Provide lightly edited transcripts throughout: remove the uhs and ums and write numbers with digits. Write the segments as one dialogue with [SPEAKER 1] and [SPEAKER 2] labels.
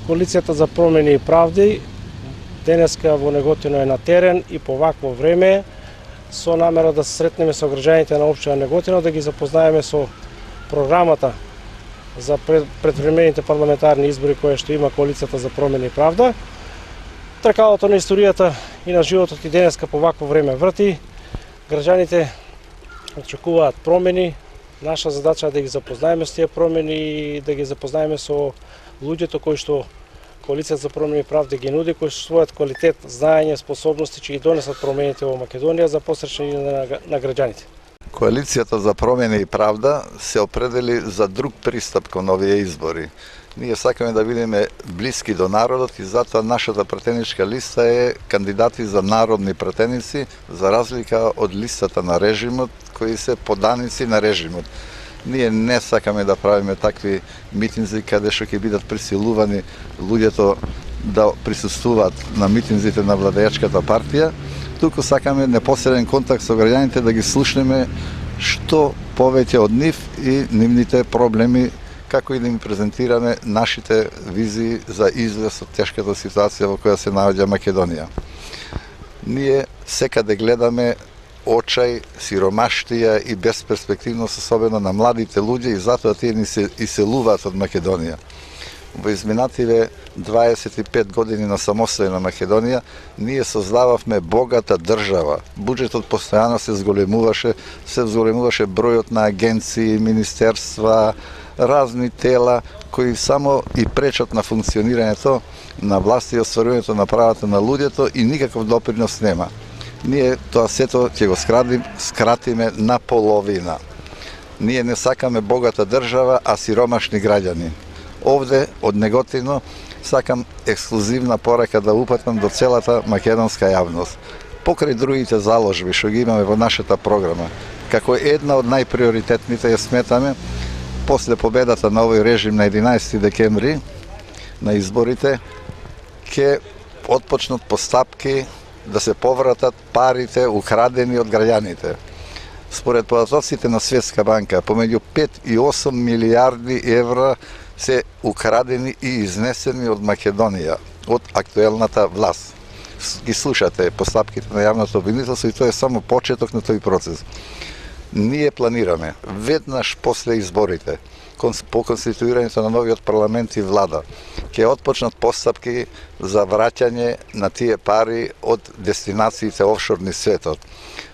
[SPEAKER 1] Коалицијата за промени и правди денеска во Неготино е на терен и по вакво време со намера да се сретнеме со граѓаните на општина Неготино, да ги запознаеме со програмата за предвремените парламентарни избори кои што има Коалицијата за промени и правда. Тркалото на историјата и на животот и денеска по вакво време врти. Граѓаните очекуваат промени. Наша задача е да ги запознаеме со тие промени и да ги запознаеме со луѓето кои што Коалицијата за промени и правда ги нуди, кои што својот квалитет, знаење, способности ќе ги донесат промените во Македонија за посречни на граѓаните.
[SPEAKER 2] Коалицијата за промени и правда се определи за друг пристап кон овие избори. Ние сакаме да бидеме блиски до народот и затоа нашата пратеничка листа е кандидати за народни пратеници, за разлика од листата на режимот, кои се поданици на режимот. Ние не сакаме да правиме такви митинзи каде што ќе бидат присилувани луѓето да присуствуваат на митинзите на владеачката партија, туку сакаме непосреден контакт со граѓаните да ги слушнеме што повеќе од нив и нивните проблеми, како и да им презентираме нашите визии за излез од тешката ситуација во која се наоѓа Македонија. Ние секаде гледаме очај, сиромаштија и безперспективност, особено на младите луѓе, и затоа тие ни се иселуваат од Македонија. Во изминативе 25 години на самостојна Македонија, ние создававме богата држава. Буџетот постојано се зголемуваше бројот на агенции, министерства, разни тела кои само и пречат на функционирањето на власт и остварувањето на правата на луѓето и никаков допринос нема. Ние тоа сето ќе го скратиме на половина. Ние не сакаме богата држава, а сиромашни граѓани. Овде, од Неготино, сакам ексклузивна порака да упатам до целата македонска јавност. Покрај другите заложби што ги имаме во нашата програма, како една од најприоритетните ја сметаме, после победата на овој режим на 11 декември на изборите, ќе отпочнат постапки да се повратат парите украдени од граѓаните. Според податоците на Светска банка, помеѓу 5 и 8 милиарди евра се украдени и изнесени од Македонија, од актуелната власт. Ги слушате постапките на јавното обвинителство и тоа е само почеток на тој процес. Ние планираме веднаш после изборите, по конституирањето на новиот парламент и влада, ќе отпочнат постапки за враќање на тие пари од дестинациите офшорни светот.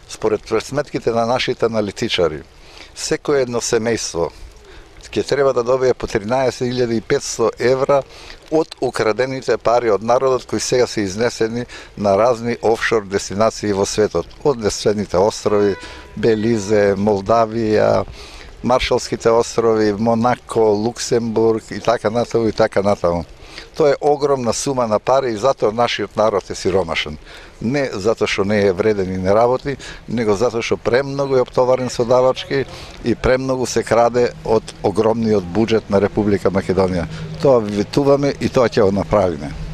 [SPEAKER 2] Според пресметките на нашите аналитичари, секој едно семејство ќе треба да добие по 13.500 евра од украдените пари од народот кои сега се изнесени на разни офшор дестинации во светот, од следните острови, Белизе, Молдавија, Маршалските острови, Монако, Луксембург и така натаму и така натаму. Тоа е огромна сума на пари и затоа нашиот народ е сиромашен. Не затоа што не е вреден и не работи, него затоа што премногу е оптоварен со давачки и премногу се краде од огромниот буџет на Република Македонија. Тоа ветуваме и тоа ќе го направиме.